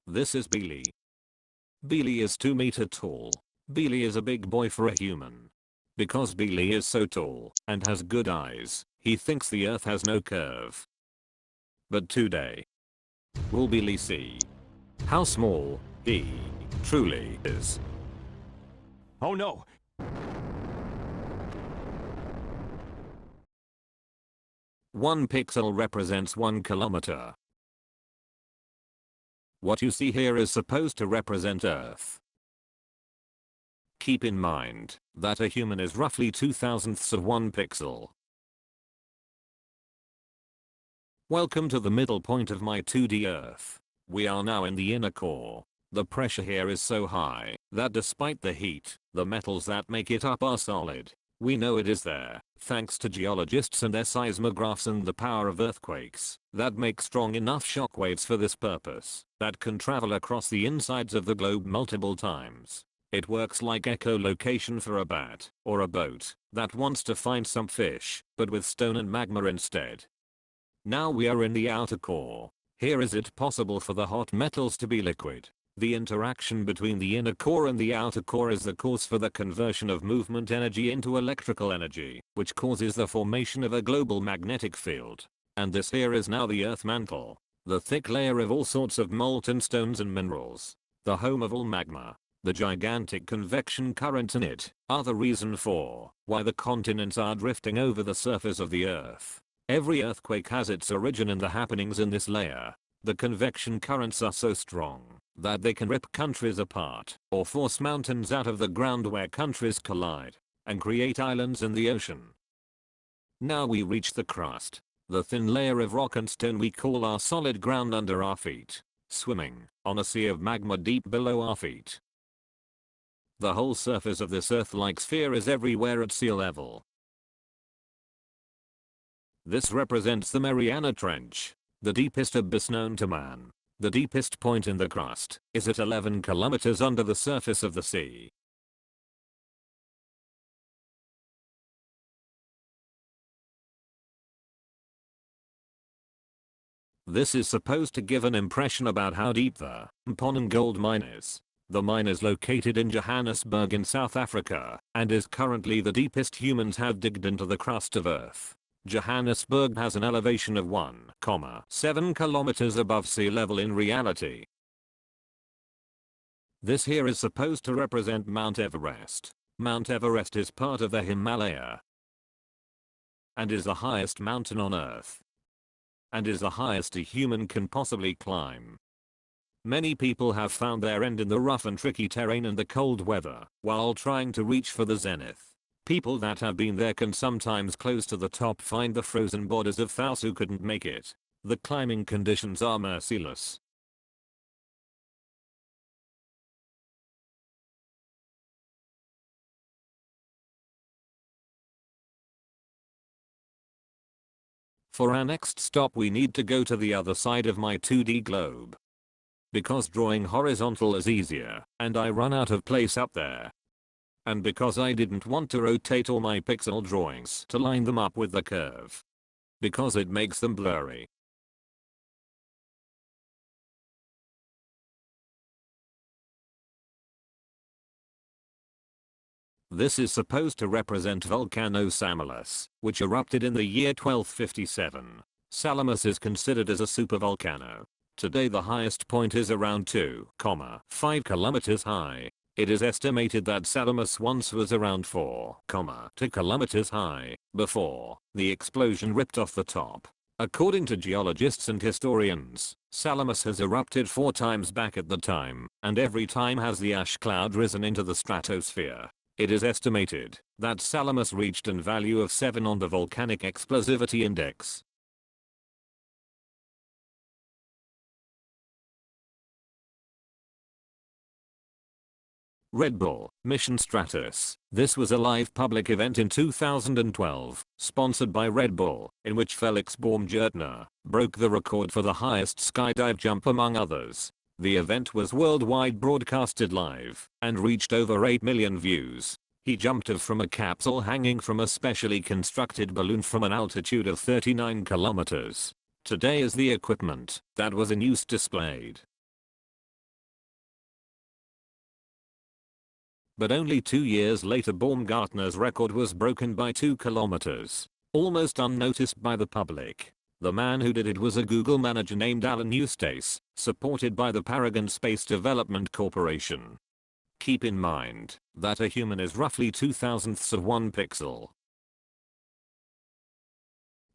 This is Billy. Billy is 2 meter tall. Billy is a big boy for a human. Because Billy is so tall and has good eyes, he thinks the earth has no curve. But today, will Billy see how small he truly is. Oh no! 1 pixel represents 1 kilometer. What you see here is supposed to represent Earth. Keep in mind that a human is roughly 2/1000ths of 1 pixel. Welcome to the middle point of my 2D Earth. We are now in the inner core. The pressure here is so high that despite the heat, the metals that make it up are solid. We know it is there, thanks to geologists and their seismographs and the power of earthquakes that make strong enough shockwaves for this purpose that can travel across the insides of the globe multiple times. It works like echolocation for a bat or a boat that wants to find some fish, but with stone and magma instead. Now we are in the outer core. Here is it possible for the hot metals to be liquid. The interaction between the inner core and the outer core is the cause for the conversion of movement energy into electrical energy, which causes the formation of a global magnetic field. And this here is now the Earth mantle, the thick layer of all sorts of molten stones and minerals, the home of all magma. The gigantic convection currents in it are the reason for why the continents are drifting over the surface of the Earth. Every earthquake has its origin in the happenings in this layer. The convection currents are so strong that they can rip countries apart or force mountains out of the ground where countries collide and create islands in the ocean. Now we reach the crust, the thin layer of rock and stone we call our solid ground under our feet, swimming on a sea of magma deep below our feet. The whole surface of this Earth-like sphere is everywhere at sea level. This represents the Mariana Trench, the deepest abyss known to man. The deepest point in the crust is at 11 kilometers under the surface of the sea. This is supposed to give an impression about how deep the Mponeng gold mine is. The mine is located in Johannesburg in South Africa and is currently the deepest humans have digged into the crust of Earth. Johannesburg has an elevation of 1,7 kilometers above sea level in reality. This here is supposed to represent Mount Everest. Mount Everest is part of the Himalaya and is the highest mountain on Earth and is the highest a human can possibly climb. Many people have found their end in the rough and tricky terrain and the cold weather while trying to reach for the zenith. People that have been there can sometimes close to the top find the frozen bodies of thousands who couldn't make it. The climbing conditions are merciless. For our next stop we need to go to the other side of my 2D globe. Because drawing horizontal is easier and I run out of place up there. And because I didn't want to rotate all my pixel drawings to line them up with the curve. Because it makes them blurry. This is supposed to represent Volcano Salamis, which erupted in the year 1257. Salamis is considered as a supervolcano. Today the highest point is around 2,5 kilometers high. It is estimated that Salamis once was around 4,2 kilometers high before the explosion ripped off the top. According to geologists and historians, Salamis has erupted 4 times back at the time, and every time has the ash cloud risen into the stratosphere. It is estimated that Salamis reached an value of 7 on the volcanic explosivity index. Red Bull Mission Stratus. This was a live public event in 2012, sponsored by Red Bull, in which Felix Baumgartner broke the record for the highest skydive jump among others. The event was worldwide broadcasted live and reached over 8 million views. He jumped from a capsule hanging from a specially constructed balloon from an altitude of 39 kilometers. Today is the equipment that was in use displayed. But only 2 years later Baumgartner's record was broken by 2 kilometers. Almost unnoticed by the public. The man who did it was a Google manager named Alan Eustace, supported by the Paragon Space Development Corporation. Keep in mind that a human is roughly 0.02 of 1 pixel.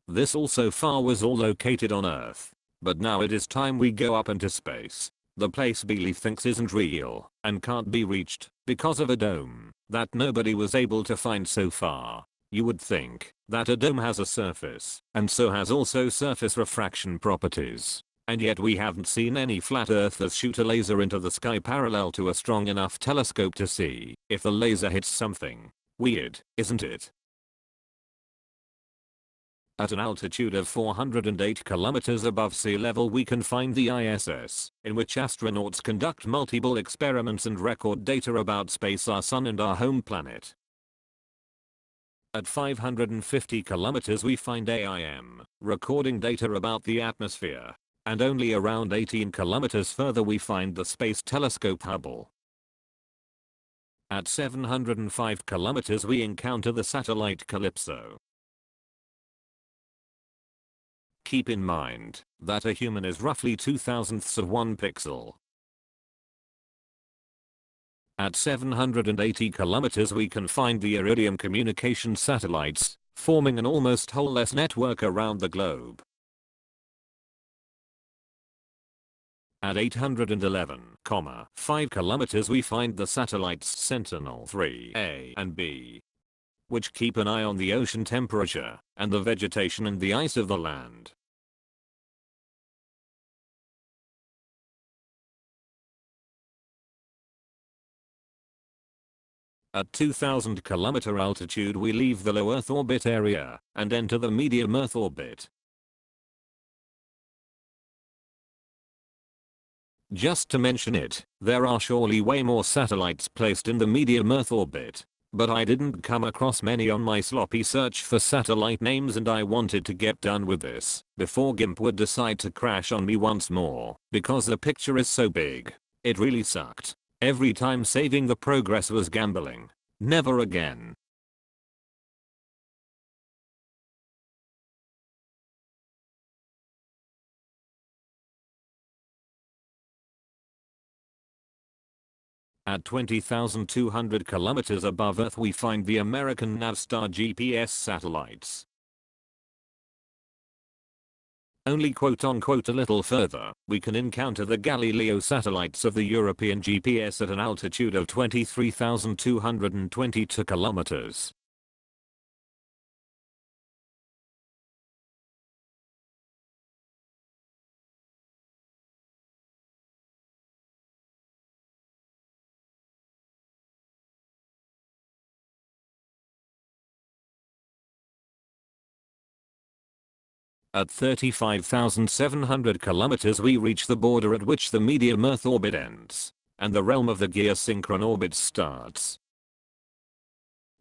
This all so far was all located on Earth. But now it is time we go up into space. The place Beely thinks isn't real and can't be reached because of a dome that nobody was able to find so far. You would think that a dome has a surface and so has also surface refraction properties. And yet we haven't seen any flat earthers shoot a laser into the sky parallel to a strong enough telescope to see if the laser hits something. Weird, isn't it? At an altitude of 408 kilometers above sea level we can find the ISS, in which astronauts conduct multiple experiments and record data about space, our sun and our home planet. At 550 kilometers we find AIM, recording data about the atmosphere. And only around 18 kilometers further we find the Space Telescope Hubble. At 705 kilometers we encounter the satellite Calypso. Keep in mind that a human is roughly 0.02 of 1 pixel. At 780 kilometers we can find the Iridium communication satellites, forming an almost holeless network around the globe. At 811,5 kilometers we find the satellites Sentinel-3A and B, which keep an eye on the ocean temperature and the vegetation and the ice of the land. At 2000 kilometer altitude we leave the low Earth orbit area and enter the medium Earth orbit. Just to mention it, there are surely way more satellites placed in the medium Earth orbit. But I didn't come across many on my sloppy search for satellite names and I wanted to get done with this before GIMP would decide to crash on me once more because the picture is so big. It really sucked. Every time saving the progress was gambling. Never again. At 20,200 kilometers above Earth we find the American Navstar GPS satellites. Only quote-unquote a little further, we can encounter the Galileo satellites of the European GPS at an altitude of 23,222 kilometers. At 35,700 kilometers we reach the border at which the medium Earth orbit ends, and the realm of the geosynchron orbit starts.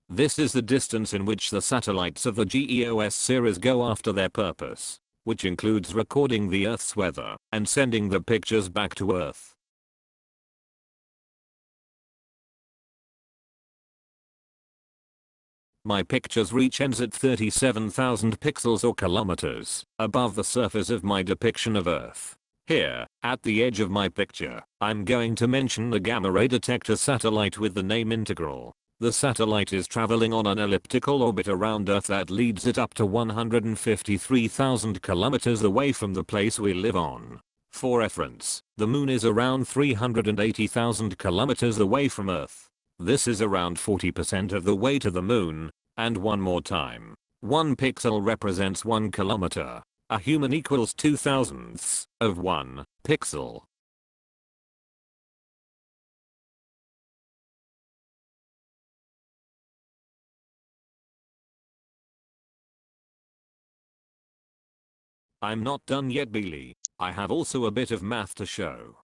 This is the distance in which the satellites of the GEOS series go after their purpose, which includes recording the Earth's weather and sending the pictures back to Earth. My picture's reach ends at 37,000 pixels or kilometers above the surface of my depiction of Earth. Here, at the edge of my picture, I'm going to mention the Gamma Ray Detector satellite with the name Integral. The satellite is traveling on an elliptical orbit around Earth that leads it up to 153,000 kilometers away from the place we live on. For reference, the moon is around 380,000 kilometers away from Earth. This is around 40% of the way to the moon, and one more time. 1 pixel represents 1 kilometer. A human equals 0.02 of 1 pixel. I'm not done yet, Beely. I have also a bit of math to show.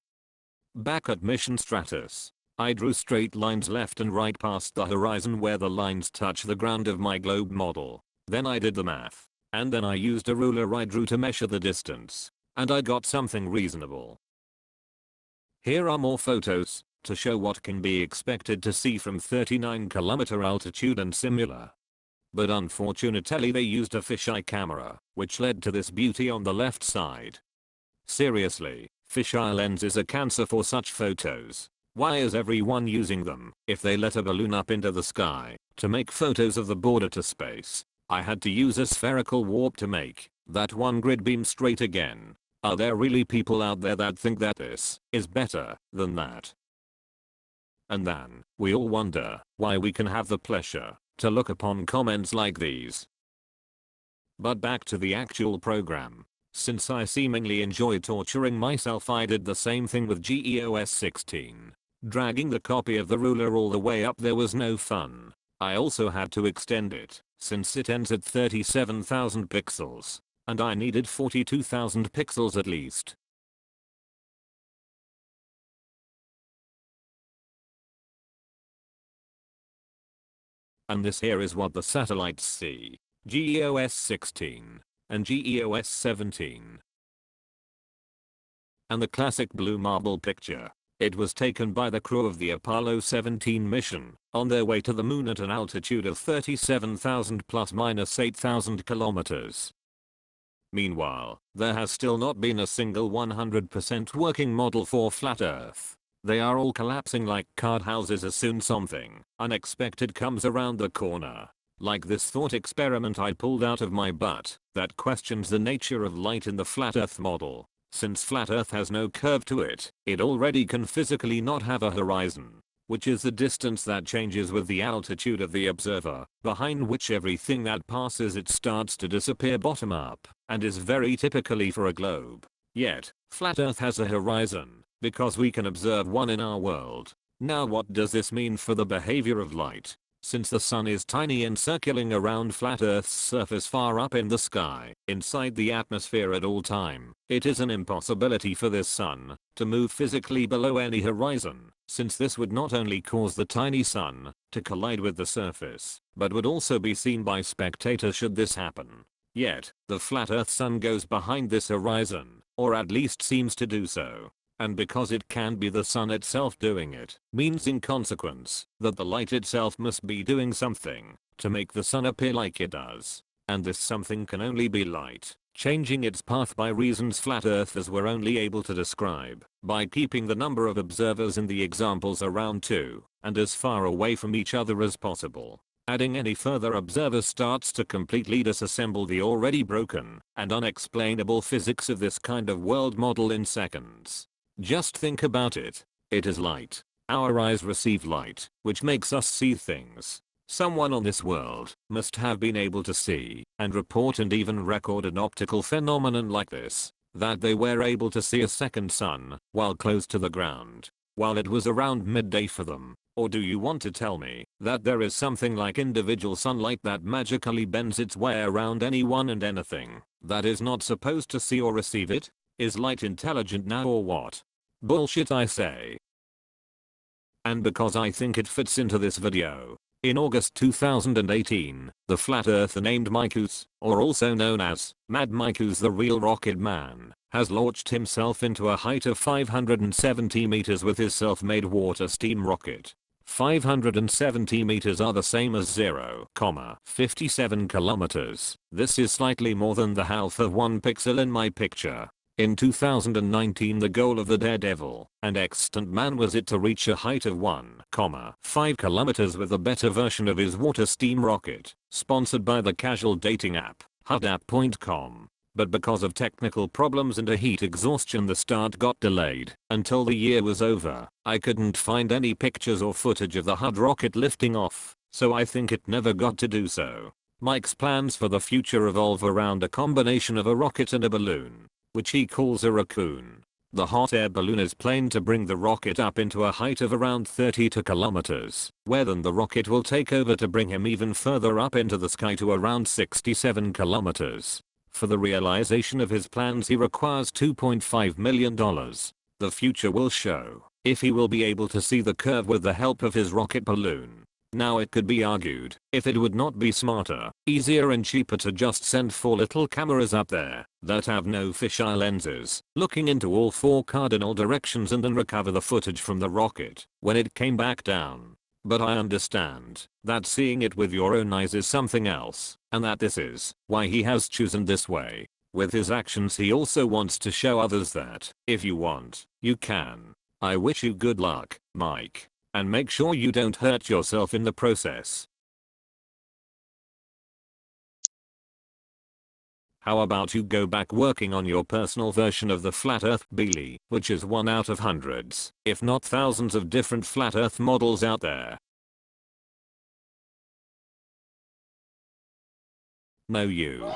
Back at Mission Stratus, I drew straight lines left and right past the horizon where the lines touch the ground of my globe model. Then I did the math. And then I used a ruler I drew to measure the distance. And I got something reasonable. Here are more photos to show what can be expected to see from 39-kilometer altitude and similar. But unfortunately they used a fisheye camera, which led to this beauty on the left side. Seriously, fisheye lenses are cancer for such photos. Why is everyone using them? If they let a balloon up into the sky to make photos of the border to space, I had to use a spherical warp to make that one grid beam straight again. Are there really people out there that think that this is better than that? And then, we all wonder why we can have the pleasure to look upon comments like these. But back to the actual program. Since I seemingly enjoy torturing myself, I did the same thing with GEOS 16. Dragging the copy of the ruler all the way up there was no fun. I also had to extend it, since it ends at 37,000 pixels, and I needed 42,000 pixels at least. And this here is what the satellites see. GEOS 16 and GEOS 17. And the classic blue marble picture. It was taken by the crew of the Apollo 17 mission on their way to the moon at an altitude of 37,000 plus minus 8,000 kilometers. Meanwhile, there has still not been a single 100% working model for flat Earth. They are all collapsing like card houses as soon something unexpected comes around the corner. Like this thought experiment I pulled out of my butt that questions the nature of light in the flat Earth model. Since flat Earth has no curve to it, it already can physically not have a horizon, which is the distance that changes with the altitude of the observer, behind which everything that passes it starts to disappear bottom up, and is very typically for a globe. Yet, flat Earth has a horizon, because we can observe one in our world. Now what does this mean for the behavior of light? Since the sun is tiny and circling around flat Earth's surface far up in the sky, inside the atmosphere at all time, it is an impossibility for this sun to move physically below any horizon, since this would not only cause the tiny sun to collide with the surface, but would also be seen by spectators should this happen. Yet, the flat Earth sun goes behind this horizon, or at least seems to do so. And because it can be the sun itself doing it, means in consequence that the light itself must be doing something to make the sun appear like it does. And this something can only be light, changing its path by reasons flat earthers were only able to describe, by keeping the number of observers in the examples around 2, and as far away from each other as possible. Adding any further observers starts to completely disassemble the already broken and unexplainable physics of this kind of world model in seconds. Just think about it. It is light. Our eyes receive light, which makes us see things. Someone on this world must have been able to see and report and even record an optical phenomenon like this, that they were able to see a second sun while close to the ground, while it was around midday for them. Or do you want to tell me that there is something like individual sunlight that magically bends its way around anyone and anything that is not supposed to see or receive it? Is light intelligent now or what? Bullshit, I say. And because I think it fits into this video, in August 2018, the flat earther named Maikus, or also known as Mad Maikus the Real Rocket Man, has launched himself into a height of 570 meters with his self-made water steam rocket. 570 meters are the same as 0,57 kilometers. This is slightly more than the half of 1 pixel in my picture. In 2019 the goal of the daredevil and extant man was it to reach a height of 1,5 kilometers with a better version of his water steam rocket, sponsored by the casual dating app, hudapp.com. But because of technical problems and a heat exhaustion the start got delayed until the year was over. I couldn't find any pictures or footage of the HUD rocket lifting off, so I think it never got to do so. Mike's plans for the future revolve around a combination of a rocket and a balloon, which he calls a raccoon. The hot air balloon is planned to bring the rocket up into a height of around 32 kilometers, where then the rocket will take over to bring him even further up into the sky to around 67 kilometers. For the realization of his plans he requires $2.5 million. The future will show if he will be able to see the curve with the help of his rocket balloon. Now it could be argued if it would not be smarter, easier and cheaper to just send 4 little cameras up there that have no fisheye lenses, looking into all 4 cardinal directions and then recover the footage from the rocket when it came back down. But I understand that seeing it with your own eyes is something else, and that this is why he has chosen this way. With his actions he also wants to show others that if you want, you can. I wish you good luck, Mike. And make sure you don't hurt yourself in the process. How about you go back working on your personal version of the flat earth Beely, which is one out of hundreds, if not thousands of different flat earth models out there. No you.